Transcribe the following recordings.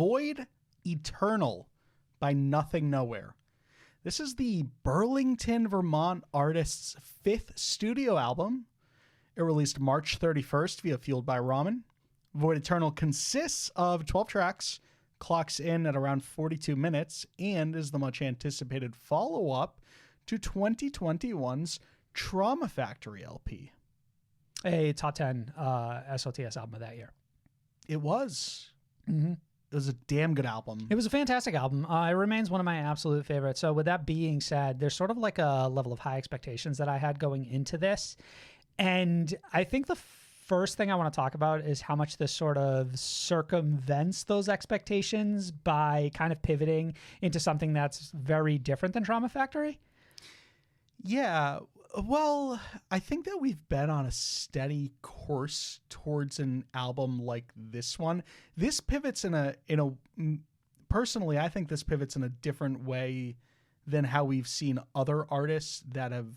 Void Eternal by Nothing Nowhere. This is the Burlington, Vermont artist's 5th studio album. It released March 31st via Fueled by Ramen. Void Eternal consists of 12 tracks, clocks in at around 42 minutes, and is the much anticipated follow-up to 2021's Trauma Factory LP. A top 10 SOTS album of that year. It was. Mm-hmm. It was a damn good album. It was a fantastic album. It remains one of my absolute favorites. So with that being said, there's sort of like a level of high expectations that I had going into this. And I think the first thing I want to talk about is how much this sort of circumvents those expectations by kind of pivoting into something that's very different than Trauma Factory. Yeah. Well, I think that we've been on a steady course towards an album like this one. This pivots personally, I think this pivots in a different way than how we've seen other artists that have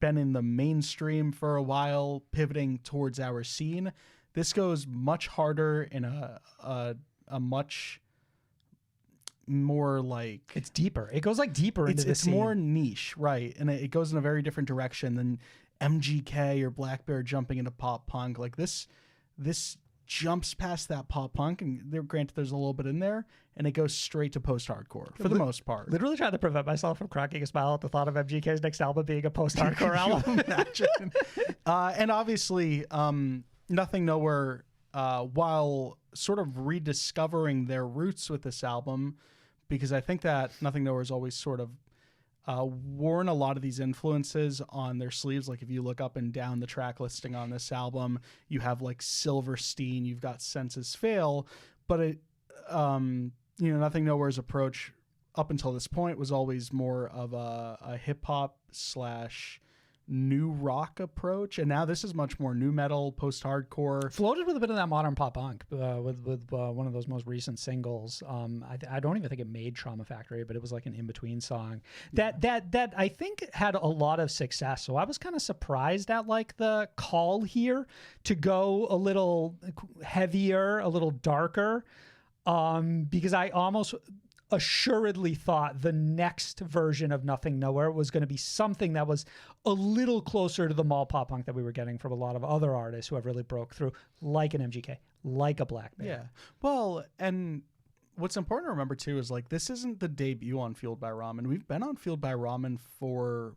been in the mainstream for a while, pivoting towards our scene. This goes much harder in a much more like, it's deeper. It goes like deeper into the it's scene. more niche, right? And it goes in a very different direction than MGK or Black Bear jumping into pop punk. Like this jumps past that pop punk, and granted there's a little bit in there, and it goes straight to post-hardcore for the most part. Literally trying to prevent myself from cracking a smile at the thought of MGK's next album being a post-hardcore album. Imagine. And obviously, Nothing Nowhere, while sort of rediscovering their roots with this album, because I think that Nothing Nowhere has always sort of worn a lot of these influences on their sleeves. Like if you look up and down the track listing on this album, you have like Silverstein, you've got Senses Fail, but it, Nothing Nowhere's approach up until this point was always more of a hip hop / new rock approach, and now this is much more new metal, post-hardcore, floated with a bit of that modern pop punk with one of those most recent singles. I don't even think it made Trauma Factory, but it was like an in-between song that I think had a lot of success. So I was kind of surprised at like the call here to go a little heavier, a little darker, because I almost assuredly thought the next version of Nothing Nowhere was going to be something that was a little closer to the mall pop punk that we were getting from a lot of other artists who have really broke through, like an MGK, like a Black Bear. Yeah. Well, and what's important to remember too is like this isn't the debut on Fueled by Ramen. We've been on Fueled by Ramen for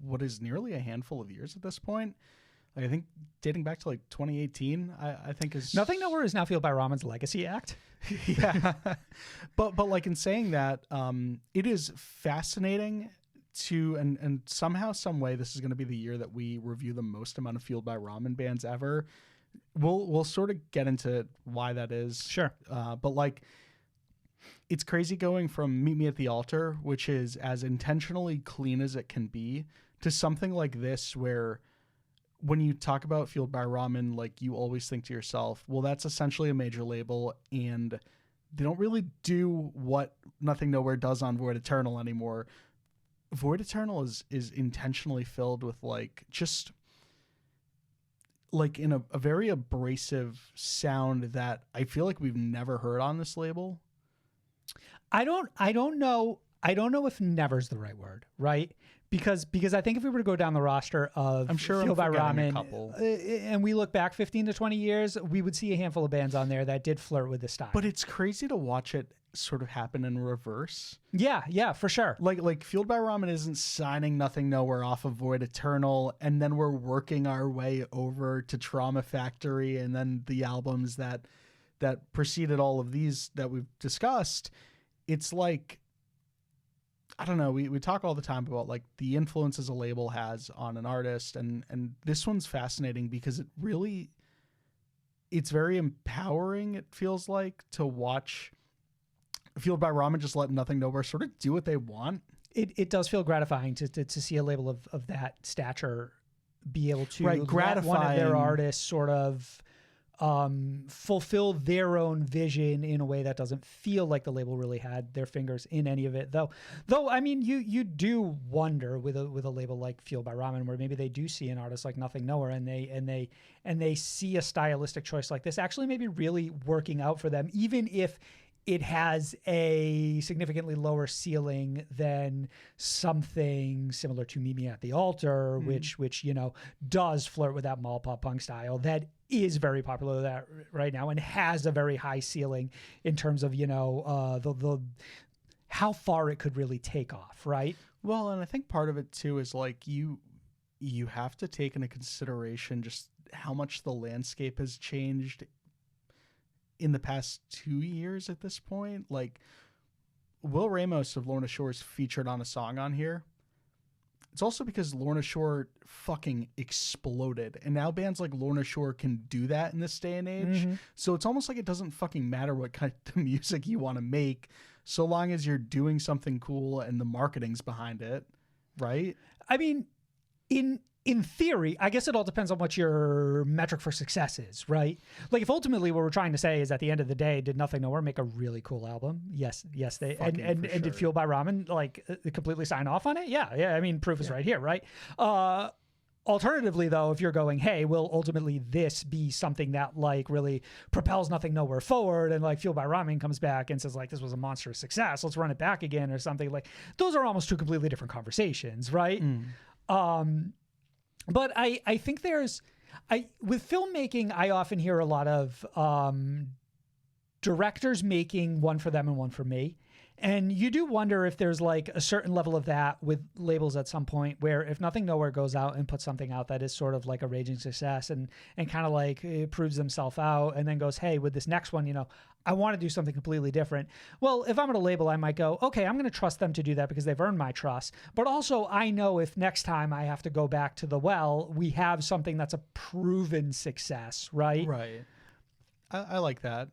what is nearly a handful of years at this point. Like I think dating back to like 2018, I think is Nothing Nowhere is now Fueled by Ramen's legacy act. Yeah. but like in saying that, it is fascinating to and somehow, some way, this is going to be the year that we review the most amount of Fueled by Ramen bands ever. We'll sort of get into why that is. Sure. But like, it's crazy going from Meet Me at the Altar, which is as intentionally clean as it can be, to something like this where when you talk about Fueled by Ramen, like you always think to yourself, well, that's essentially a major label, and they don't really do what Nothing Nowhere does on Void Eternal anymore. Void Eternal is intentionally filled with like just like in a very abrasive sound that I feel like we've never heard on this label. I don't know if never's the right word, right? Because I think if we were to go down the roster of Fueled by Ramen, and we look back 15 to 20 years, we would see a handful of bands on there that did flirt with the style. But it's crazy to watch it sort of happen in reverse. Yeah, for sure. Like Fueled by Ramen isn't signing Nothing Nowhere off of Void Eternal, and then we're working our way over to Trauma Factory, and then the albums that preceded all of these that we've discussed. It's like, I don't know, we talk all the time about like the influences a label has on an artist, and this one's fascinating because it's very empowering, it feels like, to watch Fueled by Ramen just let Nothing Nowhere sort of do what they want. It does feel gratifying to see a label of that stature be able to let one of their artists sort of fulfill their own vision in a way that doesn't feel like the label really had their fingers in any of it. Though I mean, you do wonder with a label like Fueled by Ramen, where maybe they do see an artist like Nothing Nowhere, and they see a stylistic choice like this actually maybe really working out for them, even if it has a significantly lower ceiling than something similar to Meet Me at the Altar, which does flirt with that mall pop punk style that is very popular that right now and has a very high ceiling in terms of the how far it could really take off, right? Well, and I think part of it too is like you have to take into consideration just how much the landscape has changed in the past 2 years at this point. Like, Will Ramos of Lorna Shore's featured on a song on here. It's also because Lorna Shore fucking exploded, and now bands like Lorna Shore can do that in this day and age. So it's almost like it doesn't fucking matter what kind of music you want to make, so long as you're doing something cool and the marketing's behind it, right? I mean, in theory, I guess it all depends on what your metric for success is, right? Like, if ultimately what we're trying to say is at the end of the day, did Nothing Nowhere make a really cool album? Yes, they and did Fueled by Ramen like completely sign off on it? Yeah. I mean, proof is right here, right? Alternatively, though, if you're going, hey, will ultimately this be something that like really propels Nothing Nowhere forward, and like Fueled by Ramen comes back and says like this was a monstrous success, let's run it back again or something, like those are almost two completely different conversations, right? But I think with filmmaking, I often hear a lot of directors making one for them and one for me. And you do wonder if there's like a certain level of that with labels at some point, where if Nothing Nowhere goes out and puts something out that is sort of like a raging success and kind of like it proves themselves out and then goes, hey, with this next one, I want to do something completely different. Well, if I'm at a label, I might go, okay, I'm going to trust them to do that because they've earned my trust. But also I know if next time I have to go back to the well, we have something that's a proven success, right? Right. I like that.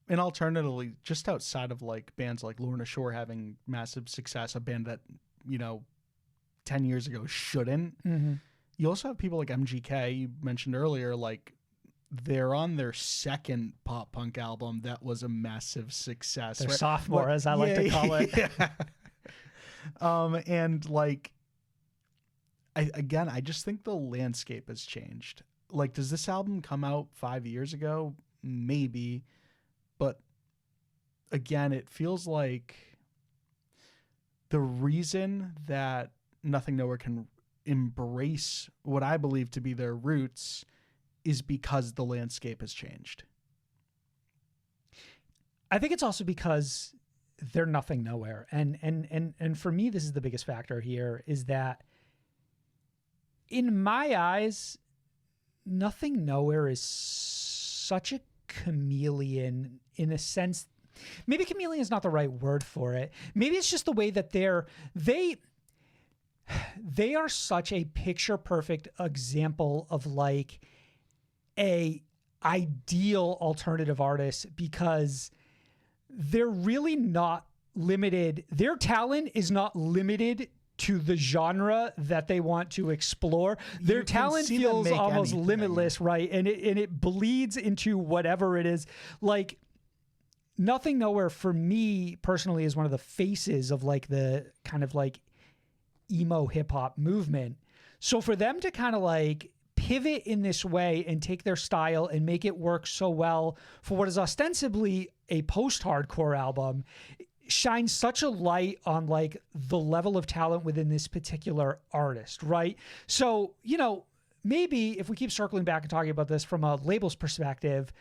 And alternatively, just outside of like bands like Lorna Shore having massive success, a band that, 10 years ago shouldn't, you also have people like MGK, you mentioned earlier, like they're on their second pop punk album that was a massive success. Their sophomore, as I like to call it. Yeah. And like, I just think the landscape has changed. Like, does this album come out 5 years ago? Maybe. But again, it feels like the reason that Nothing Nowhere can embrace what I believe to be their roots is because the landscape has changed. I think it's also because they're Nothing Nowhere. And for me, this is the biggest factor here, is that in my eyes, Nothing Nowhere is such a chameleon in a sense. Maybe chameleon is not the right word for it. Maybe it's just the way that they are such a picture perfect example of like a ideal alternative artist, because they're really not limited. Their talent is not limited to the genre that they want to explore. Their talent feels almost limitless, right? And it bleeds into whatever it is. Like, Nothing Nowhere for me personally is one of the faces of like the kind of like emo hip hop movement. So for them to kind of like pivot in this way and take their style and make it work so well for what is ostensibly a post-hardcore album shines such a light on like the level of talent within this particular artist, right? So, maybe if we keep circling back and talking about this from a label's perspective,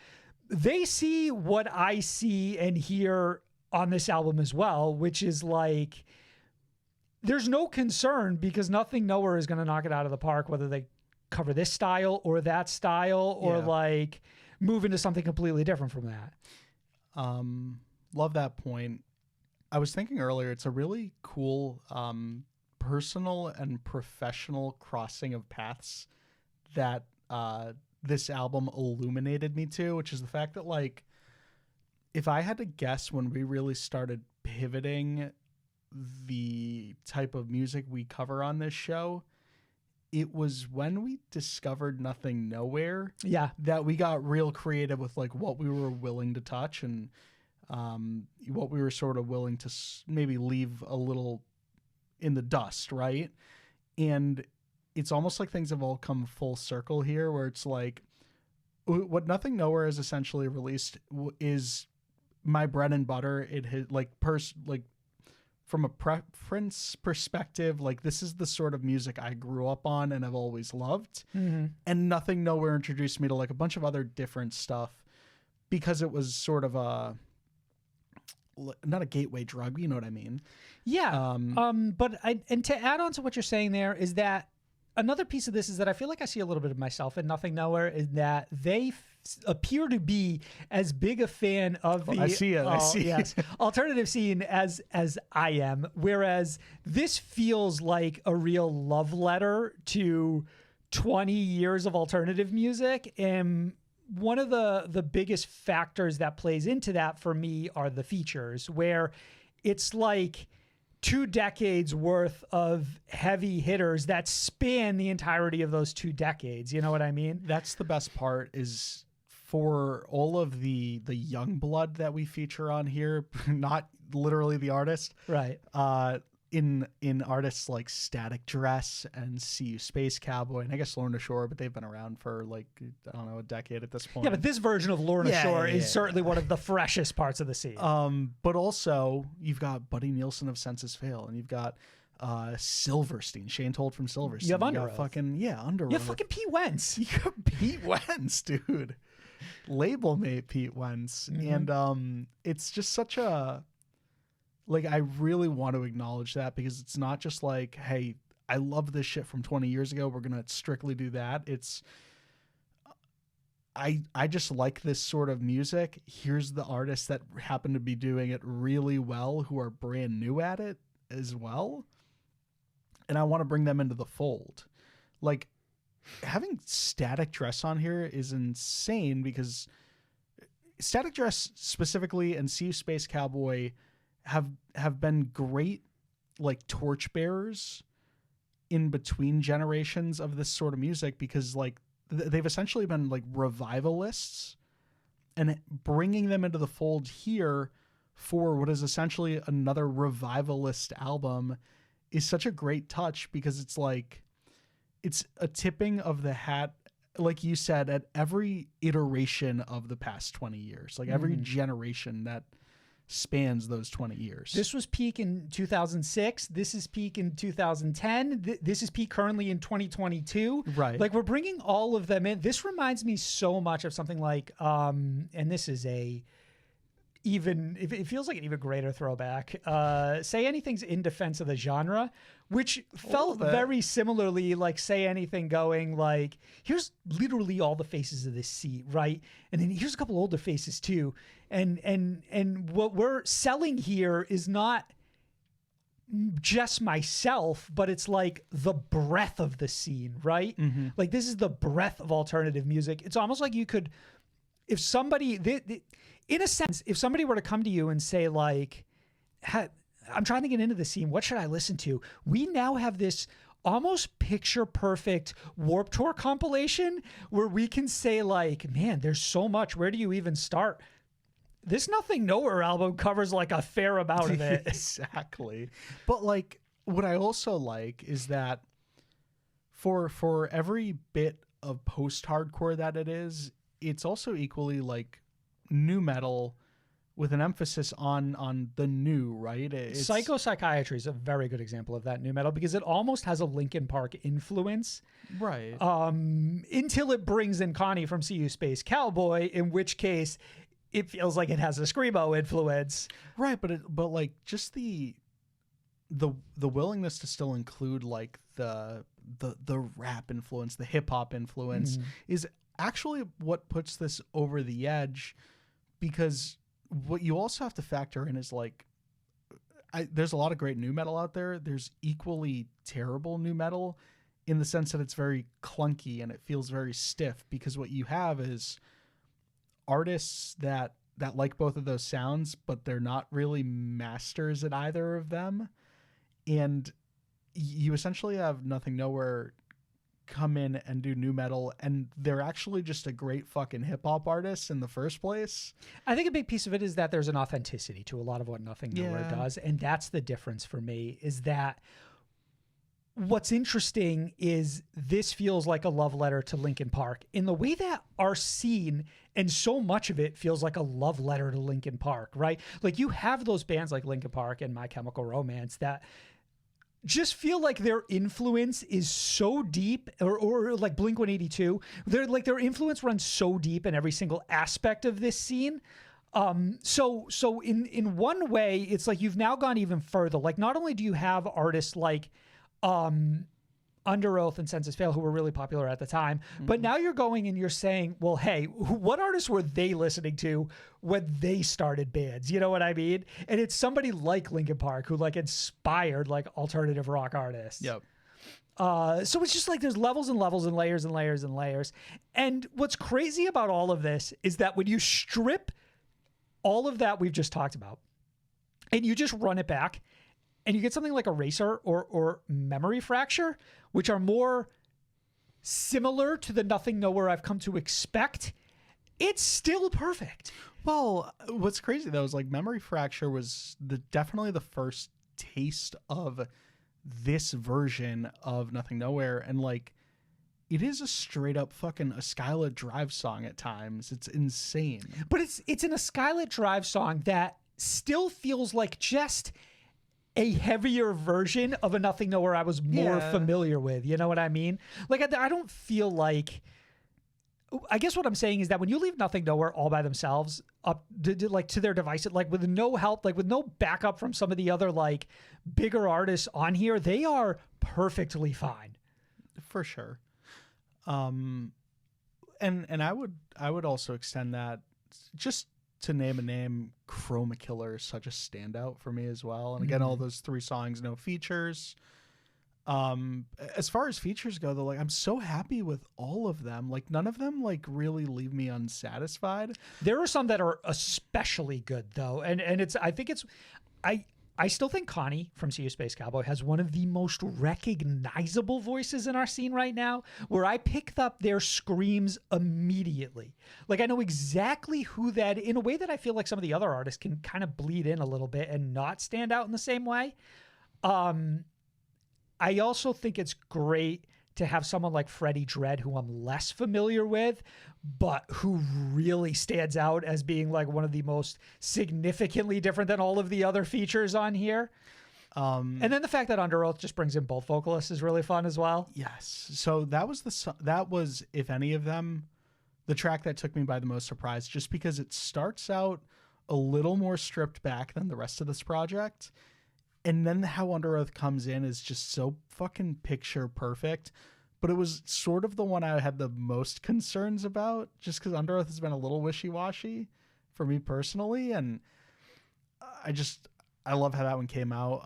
they see what I see and hear on this album as well, which is like, there's no concern because Nothing Nowhere is going to knock it out of the park, whether they cover this style or that style or like move into something completely different from that. Love that point. I was thinking earlier, it's a really cool personal and professional crossing of paths that this album illuminated me to, which is the fact that, like, if I had to guess when we really started pivoting the type of music we cover on this show, it was when we discovered Nothing Nowhere Yeah. that we got real creative with like what we were willing to touch and what we were sort of willing to maybe leave a little in the dust, right? And it's almost like things have all come full circle here, where it's like what Nothing Nowhere has essentially released is my bread and butter. It had like from a preference perspective, like this is the sort of music I grew up on and have always loved. Mm-hmm. And Nothing Nowhere introduced me to like a bunch of other different stuff because it was sort of not a gateway drug, but you know what I mean? Yeah. And to add on to what you're saying there is that another piece of this is that I feel like I see a little bit of myself in Nothing Nowhere, is that they appear to be as big a fan of the alternative scene as I am, whereas this feels like a real love letter to 20 years of alternative music. And one of the biggest factors that plays into that for me are the features, where it's like 2 decades worth of heavy hitters that span the entirety of those 2 decades. You know what I mean? That's the best part, is for all of the young blood that we feature on here, not literally the artist, right? In artists like Static Dress and See You Space Cowboy, and I guess Lorna Shore, but they've been around for like, I don't know, a decade at this point. Yeah, but this version of Lorna Shore is certainly one of the freshest parts of the scene. But also you've got Buddy Nielsen of Senses Fail, and you've got Silverstein, Shane Told from Silverstein. You have Under Oath. Under Oath. You have fucking Pete Wentz. You got Pete Wentz, dude. Label mate Pete Wentz. Mm-hmm. And it's just such a, like, I really want to acknowledge that, because it's not just like, hey, I love this shit from 20 years ago, we're going to strictly do that. It's, I just like this sort of music. Here's the artists that happen to be doing it really well, who are brand new at it as well. And I want to bring them into the fold. Like, having Static Dress on here is insane, because Static Dress specifically and See You Space Cowboy have been great, like, torchbearers in between generations of this sort of music, because like they've essentially been like revivalists, and bringing them into the fold here for what is essentially another revivalist album is such a great touch, because it's like, it's a tipping of the hat, like you said, at every iteration of the past 20 years, like every generation that spans those 20 years. This was peak in 2006. This is peak in 2010. This is peak currently in 2022. Right. Like, we're bringing all of them in. This reminds me so much of something like, and this is it feels like an even greater throwback. Say Anything's In Defense of the Genre, which felt very similarly like Say Anything, going like, here's literally all the faces of this seat, right? And then here's a couple older faces too. And what we're selling here is not just myself, but it's like the breadth of the scene, right? Mm-hmm. Like, this is the breadth of alternative music. It's almost like you could, if somebody, in a sense, if somebody were to come to you and say like, I'm trying to get into the scene, what should I listen to? We now have this almost picture perfect Warped Tour compilation where we can say like, man, there's so much. Where do you even start? This Nothing Nowhere album covers like a fair amount of it. Exactly. But like, what I also like is that for every bit of post-hardcore that it is, it's also equally like new metal with an emphasis on the new, right? Psychopsychiatry is a very good example of that new metal, because it almost has a Linkin Park influence. Right. Until it brings in Connie from See You Space Cowboy, in which case it feels like it has a screamo influence. Right, but like just the willingness to still include like the rap influence, the hip hop influence is actually what puts this over the edge, because what you also have to factor in is like, there's a lot of great new metal out there. There's equally terrible new metal in the sense that it's very clunky and it feels very stiff, because what you have is artists that like both of those sounds, but they're not really masters at either of them. And you essentially have Nothing Nowhere come in and do new metal and they're actually just a great fucking hip hop artist in the first place. I think a big piece of it is that there's an authenticity to a lot of what Nothing Nowhere does. And that's the difference for me, is that what's interesting is this feels like a love letter to Linkin Park in the way that our scene and so much of it feels like a love letter to Linkin Park, right? Like you have those bands like Linkin Park and My Chemical Romance that just feel like their influence is so deep, or like Blink-182, they're like their influence runs so deep in every single aspect of this scene. So in one way, it's like you've now gone even further. Like not only do you have artists like Under Oath and Senses Fail, who were really popular at the time, but now you're going and you're saying, well, hey, what artists were they listening to when they started bands? You know what I mean? And it's somebody like Linkin Park who like inspired like alternative rock artists. Yep. So it's just like there's levels and levels and layers and layers and layers. And what's crazy about all of this is that when you strip all of that we've just talked about and you just run it back, and you get something like Eraser or Memory Fracture, which are more similar to the Nothing Nowhere I've come to expect, it's still perfect. Well, what's crazy though is like Memory Fracture was definitely the first taste of this version of Nothing Nowhere, and like it is a straight up fucking a Skylit Drive song at times. It's insane. But it's in a Skylit Drive song that still feels like just a heavier version of a Nothing Nowhere I was more familiar with. You know what I mean? Like, I don't feel like... I guess what I'm saying is that when you leave Nothing Nowhere all by themselves up to their device, like with no help, like with no backup from some of the other like bigger artists on here, they are perfectly fine. For sure. And I would also extend that just to name a name. Chroma Killer is such a standout for me as well. And again, all those 3 songs, no features. As far as features go though, like I'm so happy with all of them. Like none of them like really leave me unsatisfied. There are some that are especially good though. And I still think Connie from See You Space Cowboy has one of the most recognizable voices in our scene right now, where I picked up their screams immediately. Like I know exactly who that, in a way that I feel like some of the other artists can kind of bleed in a little bit and not stand out in the same way. I also think it's great to have someone like Freddie Dredd, who I'm less familiar with, but who really stands out as being like one of the most significantly different than all of the other features on here. And then the fact that Under Oath just brings in both vocalists is really fun as well. Yes. So that was, if any of them, the track that took me by the most surprise, just because it starts out a little more stripped back than the rest of this project. And then how Under Oath comes in is just so fucking picture perfect. But it was sort of the one I had the most concerns about, just because Under Oath has been a little wishy-washy for me personally. And I love how that one came out.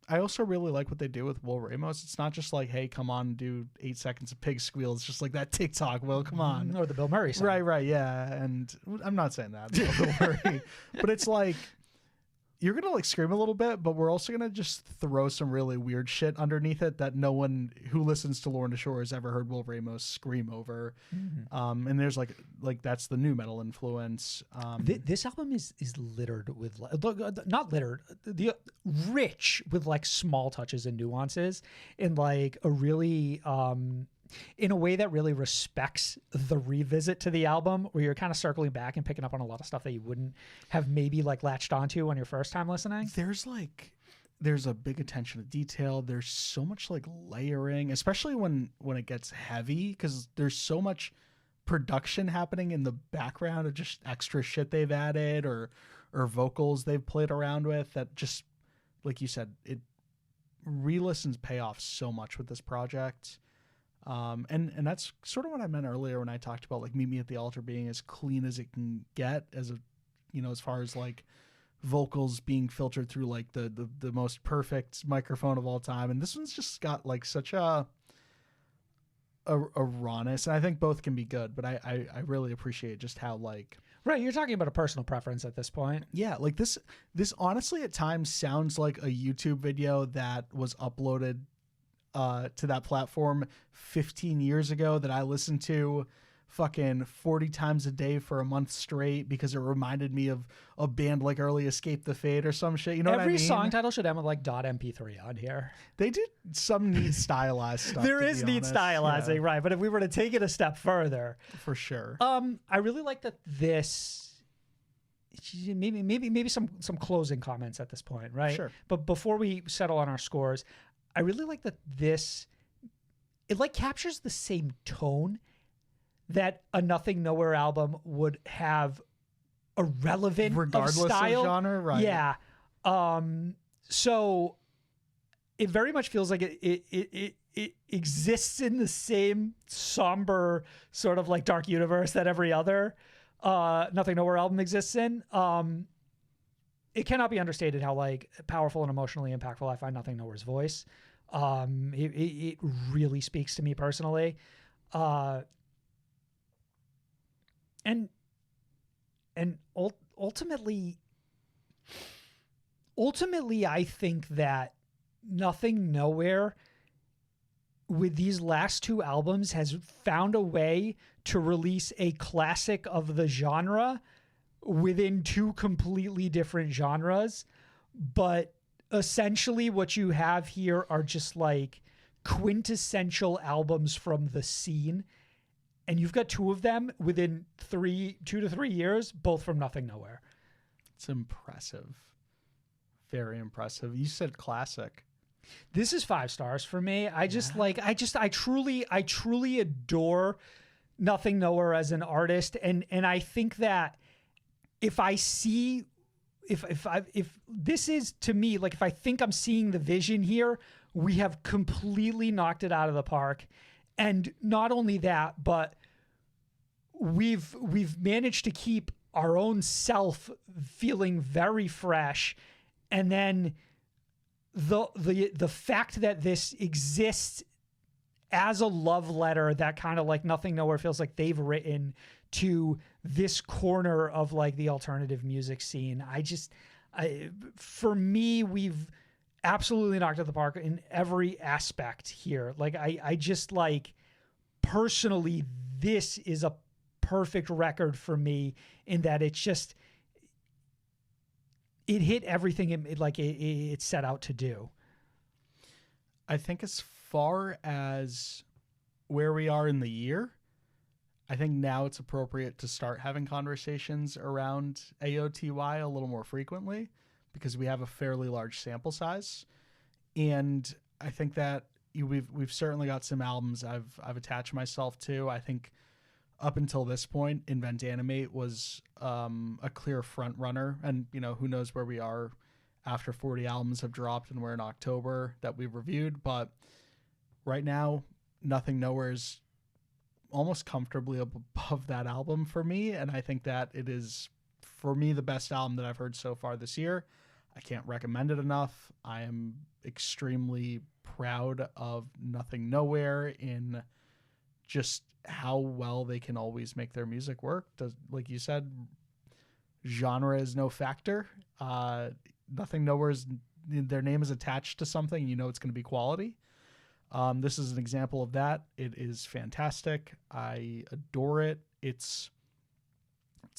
I also really like what they do with Will Ramos. It's not just like, hey, come on, do 8 seconds of pig squeal. It's just like that TikTok, Will, come on. Or the Bill Murray song. Right, yeah. And I'm not saying that, Bill Murray. But it's like, you're going to like scream a little bit, but we're also going to just throw some really weird shit underneath it that no one who listens to Lauren Shore has ever heard Will Ramos scream over. And there's like that's the new metal influence. This album is littered with, not littered, rich with like small touches and nuances in like a really, in a way that really respects the revisit to the album, where you're kind of circling back and picking up on a lot of stuff that you wouldn't have maybe like latched onto on your first time listening. There's a big attention to detail. There's so much like layering, especially when it gets heavy, because there's so much production happening in the background of just extra shit they've added or vocals they've played around with that just, like you said, it re-listens pay off so much with this project. And that's sort of what I meant earlier when I talked about like Meet Me at the Altar being as clean as it can get, as far as like vocals being filtered through like the most perfect microphone of all time. And this one's just got like such a rawness, and I think both can be good, but I really appreciate just how like, right, you're talking about a personal preference at this point. Yeah, like this honestly at times sounds like a YouTube video that was uploaded to that platform 15 years ago that I listened to fucking 40 times a day for a month straight because it reminded me of a band like Early Escape the Fate or some shit. You know what I mean? Every song title should have like .mp3 on here. They did some neat stylized stuff. There is neat stylizing, right? But if we were to take it a step further, for sure. I really like that this. Maybe some closing comments at this point, right? Sure. But before we settle on our scores, I really like that this. It like captures the same tone that a Nothing Nowhere album would have irrelevant regardless of style. of genre, right? Yeah. So it very much feels like it exists in the same somber sort of like dark universe that every other Nothing Nowhere album exists in. It cannot be understated how like powerful and emotionally impactful I find Nothing Nowhere's voice. It really speaks to me personally. And ultimately, I think that Nothing Nowhere with these last two albums has found a way to release a classic of the genre within two completely different genres. But essentially what you have here are just like quintessential albums from the scene. And you've got two of them within 2 to 3 years, both from Nothing Nowhere. It's impressive. Very impressive. You said classic. This is 5 stars for me. I truly adore Nothing Nowhere as an artist. And I think that if this is to me, like if I think I'm seeing the vision here, we have completely knocked it out of the park. And not only that, but we've managed to keep our own self feeling very fresh. And then the fact that this exists as a love letter that kind of like Nothing Nowhere feels like they've written to this corner of like the alternative music scene. For me, we've absolutely knocked it out of the park in every aspect here. Like I just like personally, this is a perfect record for me in that it's just, it hit everything it set out to do. I think as far as where we are in the year, I think now it's appropriate to start having conversations around AOTY a little more frequently because we have a fairly large sample size. And I think that we've certainly got some albums I've attached myself to. I think up until this point, Invent Animate was a clear front runner, and who knows where we are after 40 albums have dropped and we're in October that we've reviewed. But right now, Nothing Nowhere is almost comfortably above that album for me, and I think that it is for me the best album that I've heard so far this year. I can't recommend it enough. I am extremely proud of Nothing Nowhere in just how well they can always make their music work. Like you said, genre is no factor. Nothing Nowhere's, their name is attached to something. It's going to be quality. This is an example of that. It is fantastic. I adore it. It's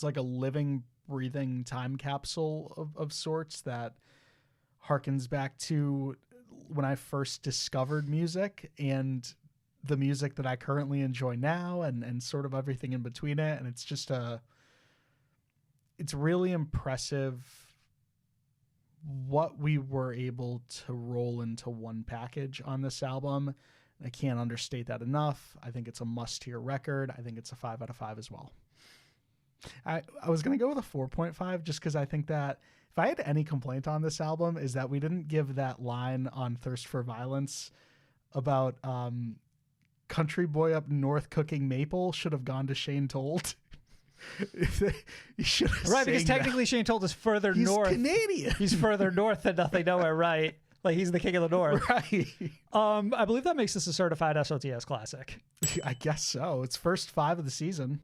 like a living, breathing time capsule of sorts that harkens back to when I first discovered music and the music that I currently enjoy now and sort of everything in between it. And it's just it's really impressive what we were able to roll into one package on this album. I can't understate that enough. I think it's a must-hear record. I think it's a 5 out of 5 as well. I was going to go with a 4.5 just because I think that if I had any complaint on this album is that we didn't give that line on Thirst for Violence about country boy up north cooking maple should have gone to Shane Told. Right, because technically Shane Told is further north. He's Canadian. He's further north than Nothing Nowhere, right? Like he's the king of the north. Right. I believe that makes this a certified SOTS classic. I guess so. It's first 5 of the season.